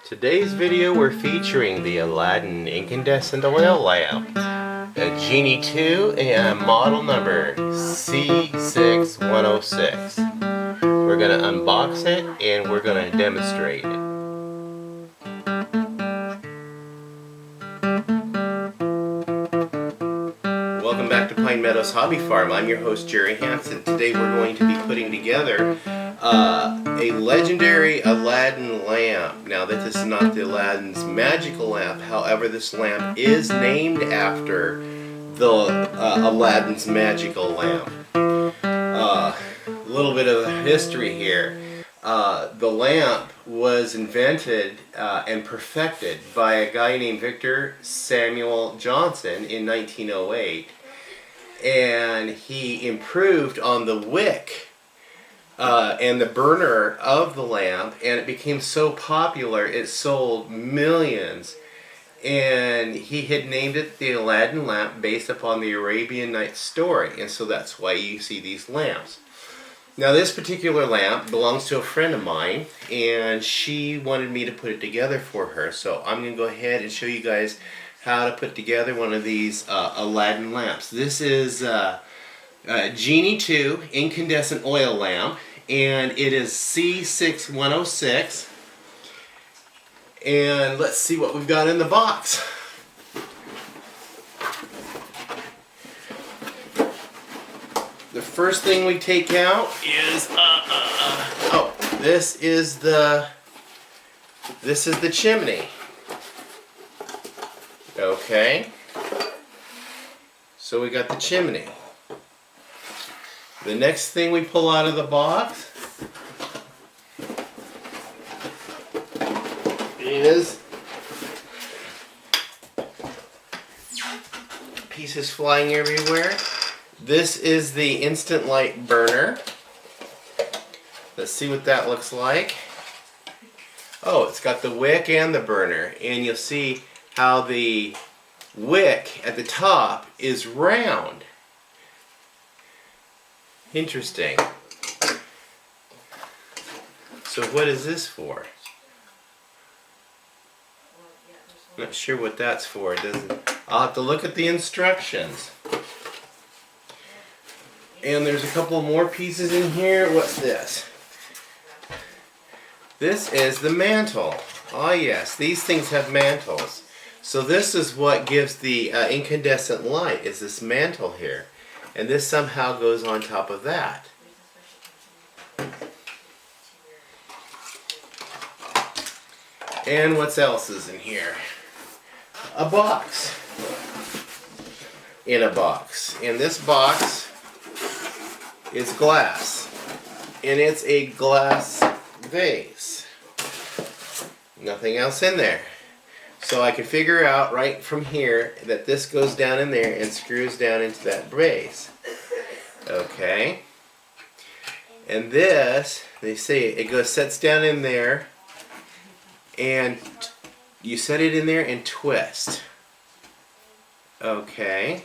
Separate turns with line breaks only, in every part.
Today's video we're featuring the Aladdin Incandescent Oil Lamp, a Genie 2 and model number C6106. We're going to unbox it and we're going to demonstrate it. Welcome back to Pine Meadows Hobby Farm. I'm your host Jerry Hansen. Today we're going to be putting together a legendary Aladdin lamp. Now this is not the Aladdin's magical lamp, however this lamp is named after the Aladdin's magical lamp. A little bit of history here. The lamp was invented and perfected by a guy named Victor Samuel Johnson in 1908, and he improved on the wick and the burner of the lamp, and it became so popular it sold millions, and he had named it the Aladdin lamp based upon the Arabian Nights story, and so that's why you see these lamps. Now this particular lamp belongs to a friend of mine, and she wanted me to put it together for her, so I'm going to go ahead and show you guys how to put together one of these Aladdin lamps. This is Genie 2 Incandescent Oil Lamp, and it is C6106, and let's see what we've got in the box. The first thing we take out is this is the chimney. Okay, so we got the chimney. The next thing we pull out of the box is pieces flying everywhere. This is the instant light burner. Let's see what that looks like. Oh, it's got the wick and the burner, and you'll see how the wick at the top is round. Interesting. So what is this for? Not sure what that's for. It doesn't. I'll have to look at the instructions. And there's a couple more pieces in here. What's this? This is the mantle. Ah yes, these things have mantles. So this is what gives the incandescent light, is this mantle here. And this somehow goes on top of that. And what else is in here? A box. In a box. And this box is glass. And it's a glass vase. Nothing else in there. So I can figure out right from here that this goes down in there and screws down into that brace. Okay. And this, they say it sets down in there, and you set it in there and twist. Okay.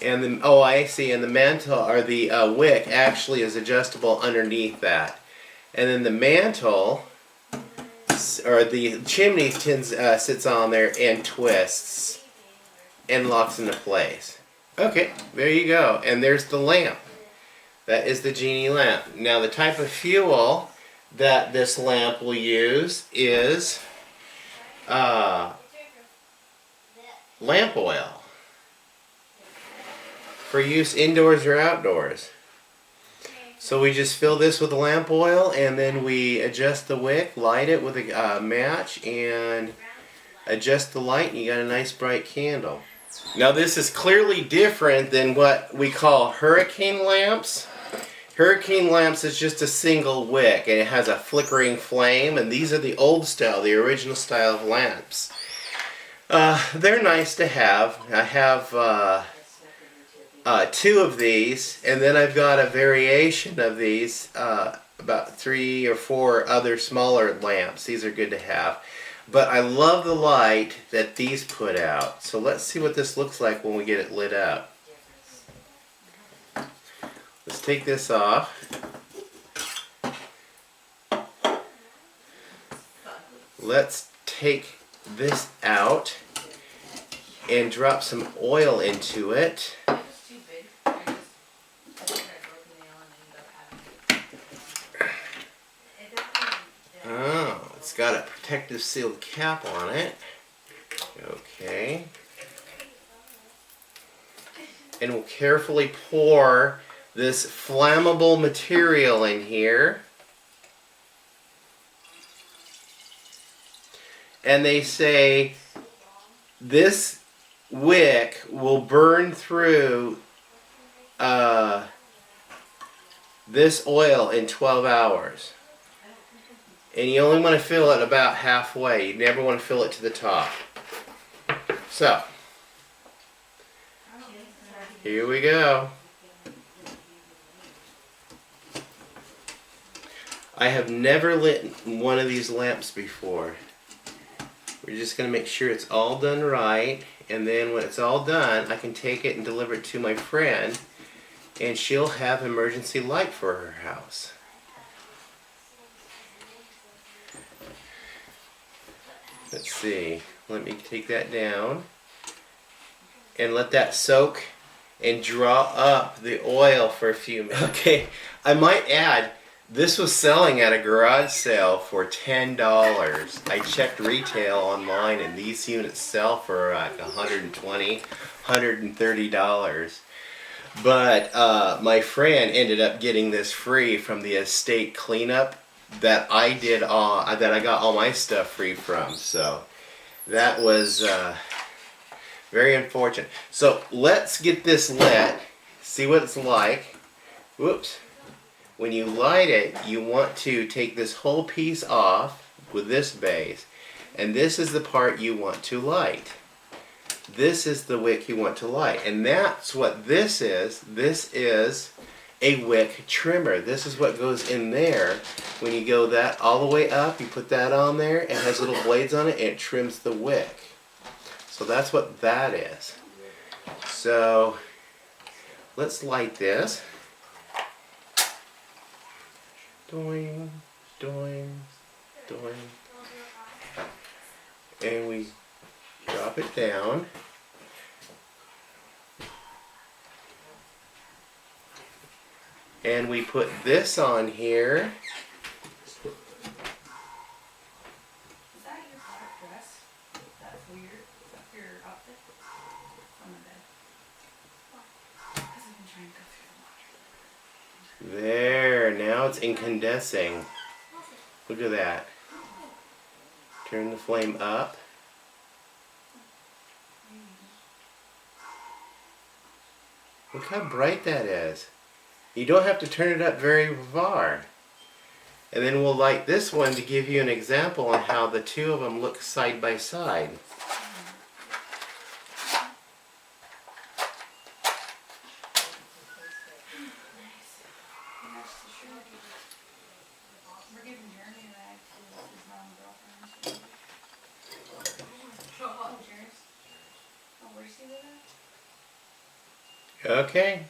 And the, oh, I see, and the mantle, or the wick actually is adjustable underneath that. And then the mantle, or the chimney sits on there and twists and locks into place. Okay, there you go. And there's the lamp. That is the Genie lamp. Now the type of fuel that this lamp will use is lamp oil for use indoors or outdoors. So we just fill this with lamp oil, and then we adjust the wick, light it with a match, and adjust the light, and you got a nice bright candle. Now this is clearly different than what we call hurricane lamps. Hurricane lamps is just a single wick, and it has a flickering flame, and these are the old style, the original style of lamps. They're nice to have. I have two of these, and then I've got a variation of these, about 3 or 4 other smaller lamps. These are good to have. But I love the light that these put out. So let's see what this looks like when we get it lit up. Let's take this off. let's take this out and drop some oil into it. Oh, it's got a protective sealed cap on it. Okay. And we'll carefully pour this flammable material in here. And they say this wick will burn through this oil in 12 hours. And you only want to fill it about halfway. You never want to fill it to the top. So, here we go. I have never lit one of these lamps before. We're just going to make sure it's all done right, and then when it's all done, I can take it and deliver it to my friend, and she'll have emergency light for her house. Let's see, let me take that down and let that soak and draw up the oil for a few minutes. Okay, I might add, this was selling at a garage sale for $10. I checked retail online and these units sell for like $120, $130. But my friend ended up getting this free from the estate cleanup that I did that I got all my stuff free from. So that was very unfortunate. So let's get this lit, see what it's like. Whoops. When you light it, you want to take this whole piece off with this base, and this is the part you want to light. This is the wick you want to light, and that's what this is. This is a wick trimmer. This is what goes in there. When you go that all the way up, you put that on there, it has little blades on it, and it trims the wick. So that's what that is. So let's light this. Doing, doing, doing. And we drop it down. And we put this on here.
Is that your black dress? That's weird. Is that for your outfit? On the bed. Because I've been trying to go through the laundry.
There, now it's incandescing. Look at that. Turn the flame up. Look how bright that is. You don't have to turn it up very far. And then we'll light this one to give you an example on how the two of them look side by side.
We're giving Jeremy a rag to his mom and girlfriend. Oh, cheers. Oh, where's he live at?
Okay,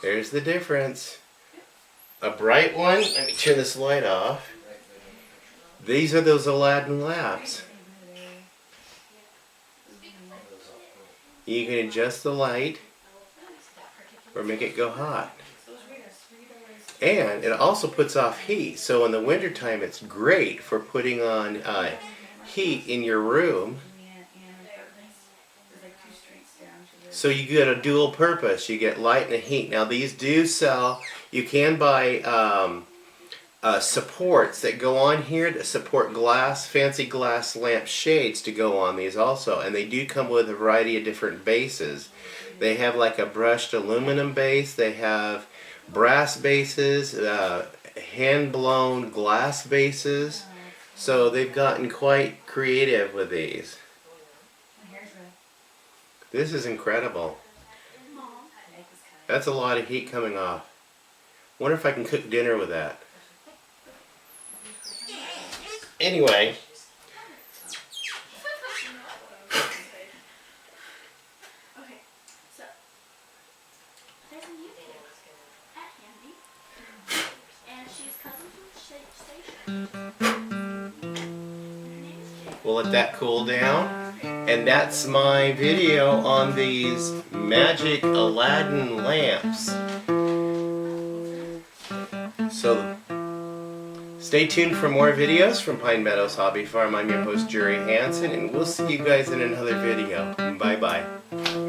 there's the difference. A bright one, let me turn this light off. These are those Aladdin lamps. You can adjust the light or make it go hot. And it also puts off heat, so in the wintertime it's great for putting on heat in your room. So you get a dual purpose. You get light and heat. Now these do sell, you can buy supports that go on here that support glass, fancy glass lamp shades to go on these also. And they do come with a variety of different bases. They have like a brushed aluminum base. They have brass bases, hand-blown glass bases. So they've gotten quite creative with these. This is incredible. That's a lot of heat coming off. Wonder if I can cook dinner with that. Anyway.
Okay, so there's a new kid at Handy, and she's cousin from Station.
We'll let that cool down. And that's my video on these magic Aladdin lamps. So stay tuned for more videos from Pine Meadows Hobby Farm. I'm your host, Jerry Hansen, and we'll see you guys in another video. Bye-bye.